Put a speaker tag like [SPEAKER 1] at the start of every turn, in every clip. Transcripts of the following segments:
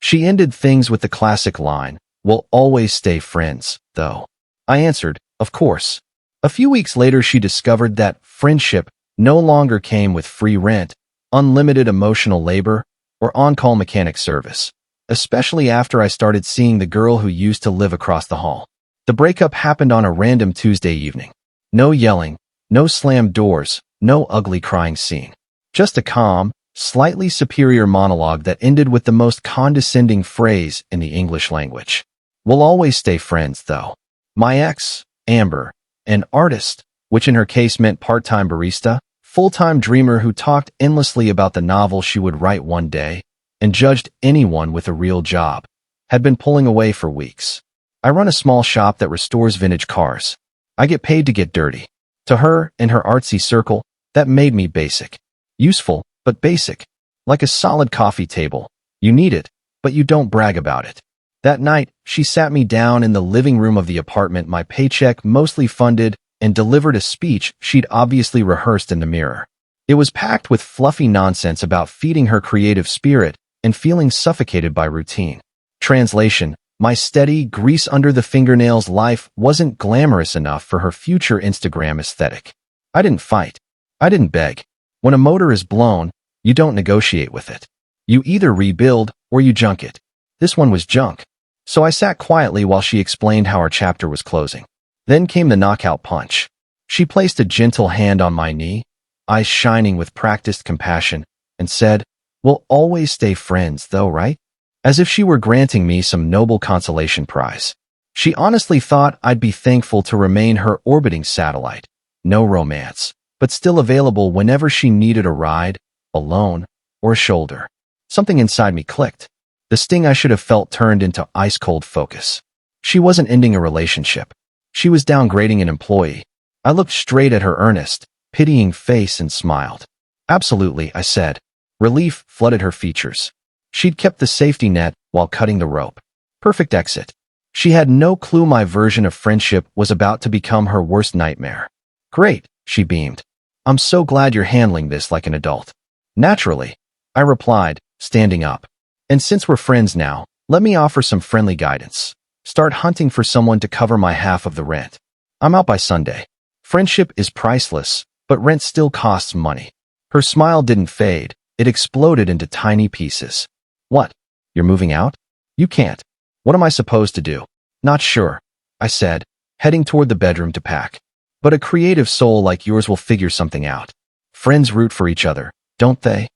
[SPEAKER 1] She ended things with the classic line, "We'll always stay friends, though." I answered, "Of course." A few weeks later, she discovered that friendship no longer came with free rent, unlimited emotional labor, or on-call mechanic service, especially after I started seeing the girl who used to live across the hall. The breakup happened on a random Tuesday evening. No yelling, no slammed doors, no ugly crying scene. Just a calm, slightly superior monologue that ended with the most condescending phrase in the English language. "We'll always stay friends, though." My ex, Amber, an artist, which in her case meant part-time barista, full-time dreamer who talked endlessly about the novel she would write one day and judged anyone with a real job, had been pulling away for weeks. I run a small shop that restores vintage cars. I get paid to get dirty. To her, in her artsy circle, that made me basic. Useful, but basic. Like a solid coffee table. You need it, but you don't brag about it. That night, she sat me down in the living room of the apartment my paycheck mostly funded and delivered a speech she'd obviously rehearsed in the mirror. It was packed with fluffy nonsense about feeding her creative spirit and feeling suffocated by routine. Translation: my steady, grease-under-the-fingernails life wasn't glamorous enough for her future Instagram aesthetic. I didn't fight. I didn't beg. When a motor is blown, you don't negotiate with it. You either rebuild or you junk it. This one was junk. So I sat quietly while she explained how our chapter was closing. Then came the knockout punch. She placed a gentle hand on my knee, eyes shining with practiced compassion, and said, "We'll always stay friends, though, right?" As if she were granting me some noble consolation prize. She honestly thought I'd be thankful to remain her orbiting satellite. No romance, but still available whenever she needed a ride, a loan, or a shoulder. Something inside me clicked. The sting I should have felt turned into ice-cold focus. She wasn't ending a relationship. She was downgrading an employee. I looked straight at her earnest, pitying face and smiled. "Absolutely," I said. Relief flooded her features. She'd kept the safety net while cutting the rope. Perfect exit. She had no clue my version of friendship was about to become her worst nightmare. "Great," she beamed. "I'm so glad you're handling this like an adult." "Naturally," I replied, standing up. "And since we're friends now, let me offer some friendly guidance. Start hunting for someone to cover my half of the rent. I'm out by Sunday. Friendship is priceless, but rent still costs money." Her smile didn't fade. It exploded into tiny pieces. "What? You're moving out? You can't. What am I supposed to do?" "Not sure," I said, heading toward the bedroom to pack. "But a creative soul like yours will figure something out. Friends root for each other, don't they?"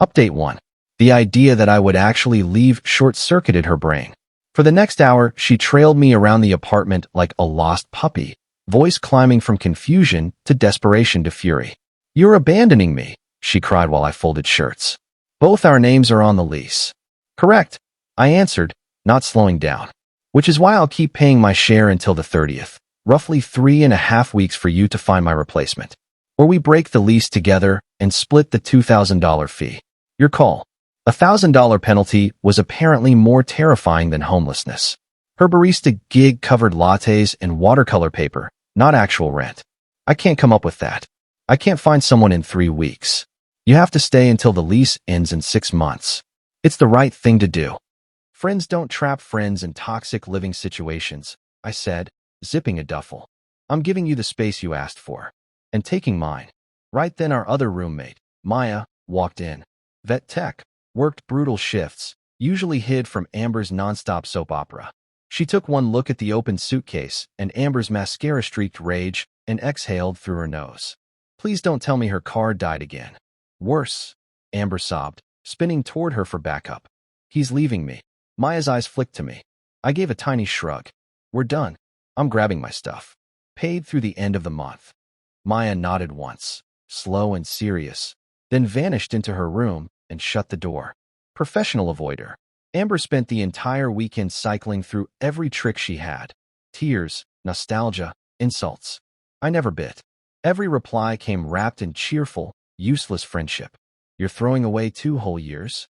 [SPEAKER 1] Update 1. The idea that I would actually leave short-circuited her brain. For the next hour, she trailed me around the apartment like a lost puppy, voice climbing from confusion to desperation to fury. "You're abandoning me," she cried while I folded shirts. "Both our names are on the lease." "Correct," I answered, not slowing down. "Which is why I'll keep paying my share until the 30th, roughly 3.5 weeks for you to find my replacement. Or we break the lease together and split the $2,000 fee. Your call." A $1,000 penalty was apparently more terrifying than homelessness. Her barista gig covered lattes and watercolor paper, not actual rent. I can't come up with that. I can't find someone in 3 weeks. You have to stay until the lease ends in 6 months. It's the right thing to do. Friends don't trap friends in toxic living situations, I said, zipping a duffel. I'm giving you the space you asked for. And taking mine. Right then our other roommate, Maya, walked in. Vet tech. Worked brutal shifts, usually hid from Amber's nonstop soap opera. She took one look at the open suitcase and Amber's mascara-streaked rage and exhaled through her nose. "Please don't tell me her car died again." "Worse," Amber sobbed, spinning toward her for backup. "He's leaving me." Maya's eyes flicked to me. I gave a tiny shrug. "We're done. I'm grabbing my stuff. Paid through the end of the month." Maya nodded once, slow and serious, then vanished into her room and shut the door. Professional avoider. Amber spent the entire weekend cycling through every trick she had. Tears, nostalgia, insults. I never bit. Every reply came wrapped in cheerful, useless friendship. "You're throwing away 2 whole years?"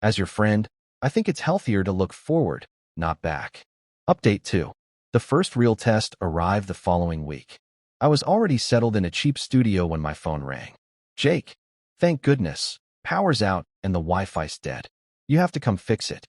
[SPEAKER 1] As your friend, I think it's healthier to look forward, not back. Update 2. The first real test arrived the following week. I was already settled in a cheap studio when my phone rang. "Jake, thank goodness. Power's out and the Wi-Fi's dead. You have to come fix it."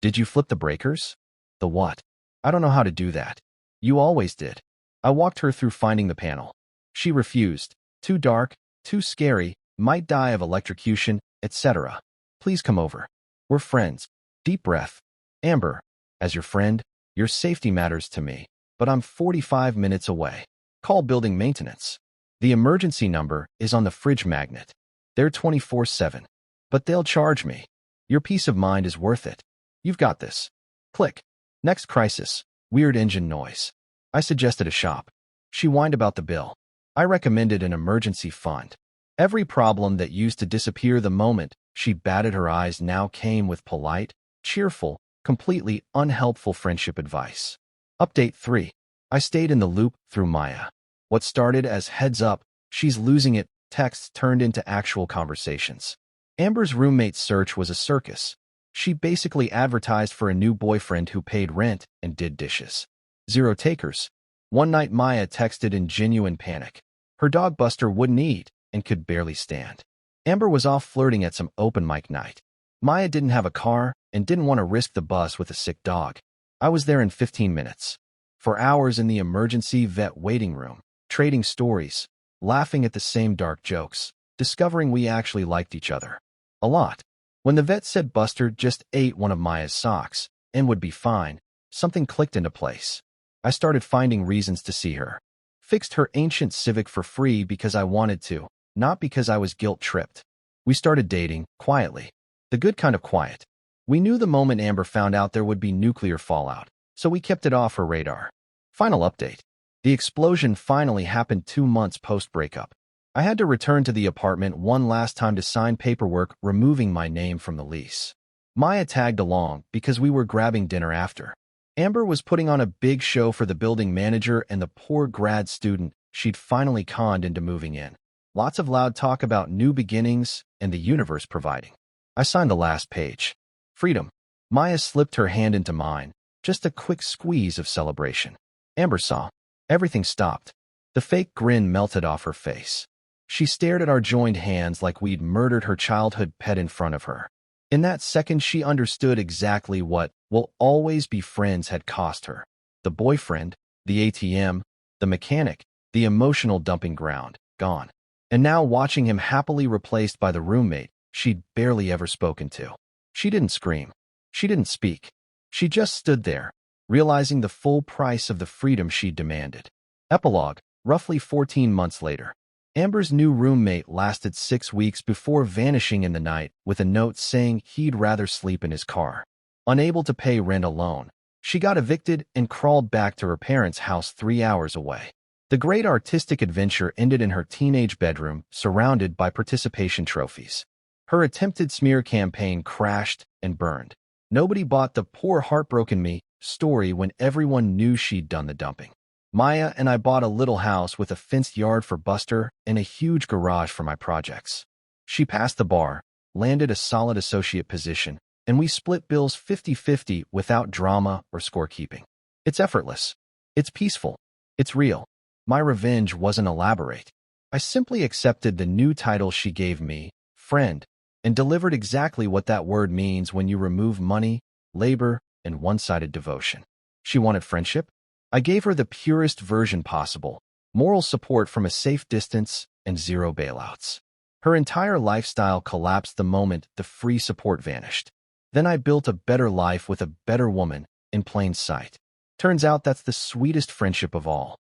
[SPEAKER 1] Did you flip the breakers? The what? I don't know how to do that. You always did. I walked her through finding the panel. She refused. Too dark, too scary, might die of electrocution, etc. Please come over. We're friends. Deep breath. Amber, as your friend, your safety matters to me, but I'm 45 minutes away. Call building maintenance. The emergency number is on the fridge magnet. They're 24/7. But they'll charge me. Your peace of mind is worth it. You've got this. Click. Next crisis. Weird engine noise. I suggested a shop. She whined about the bill. I recommended an emergency fund. Every problem that used to disappear the moment she batted her eyes now came with polite, cheerful, completely unhelpful friendship advice. Update 3. I stayed in the loop through Maya. What started as heads up, she's losing it, texts turned into actual conversations. Amber's roommate's search was a circus. She basically advertised for a new boyfriend who paid rent and did dishes. 0 takers. One night Maya texted in genuine panic. Her dog Buster wouldn't eat and could barely stand. Amber was off flirting at some open mic night. Maya didn't have a car and didn't want to risk the bus with a sick dog. I was there in 15 minutes. For hours in the emergency vet waiting room, trading stories, laughing at the same dark jokes, discovering we actually liked each other. A lot. When the vet said Buster just ate one of Maya's socks and would be fine, something clicked into place. I started finding reasons to see her. Fixed her ancient Civic for free because I wanted to, not because I was guilt-tripped. We started dating, quietly. The good kind of quiet. We knew the moment Amber found out there would be nuclear fallout, so we kept it off her radar. Final update. The explosion finally happened 2 months post-breakup. I had to return to the apartment one last time to sign paperwork removing my name from the lease. Maya tagged along because we were grabbing dinner after. Amber was putting on a big show for the building manager and the poor grad student she'd finally conned into moving in. Lots of loud talk about new beginnings and the universe providing. I signed the last page. Freedom. Maya slipped her hand into mine, just a quick squeeze of celebration. Amber saw. Everything stopped. The fake grin melted off her face. She stared at our joined hands like we'd murdered her childhood pet in front of her. In that second, she understood exactly what "will always be friends" had cost her. The boyfriend, the ATM, the mechanic, the emotional dumping ground, gone. And now watching him happily replaced by the roommate she'd barely ever spoken to. She didn't scream. She didn't speak. She just stood there, realizing the full price of the freedom she'd demanded. Epilogue, roughly 14 months later. Amber's new roommate lasted 6 weeks before vanishing in the night with a note saying he'd rather sleep in his car. Unable to pay rent alone, she got evicted and crawled back to her parents' house 3 hours away. The great artistic adventure ended in her teenage bedroom, surrounded by participation trophies. Her attempted smear campaign crashed and burned. Nobody bought the "poor heartbroken me" story when everyone knew she'd done the dumping. Maya and I bought a little house with a fenced yard for Buster and a huge garage for my projects. She passed the bar, landed a solid associate position, and we split bills 50-50 without drama or scorekeeping. It's effortless. It's peaceful. It's real. My revenge wasn't elaborate. I simply accepted the new title she gave me, friend, and delivered exactly what that word means when you remove money, labor, and one-sided devotion. She wanted friendship? I gave her the purest version possible, moral support from a safe distance and 0 bailouts. Her entire lifestyle collapsed the moment the free support vanished. Then I built a better life with a better woman in plain sight. Turns out that's the sweetest friendship of all.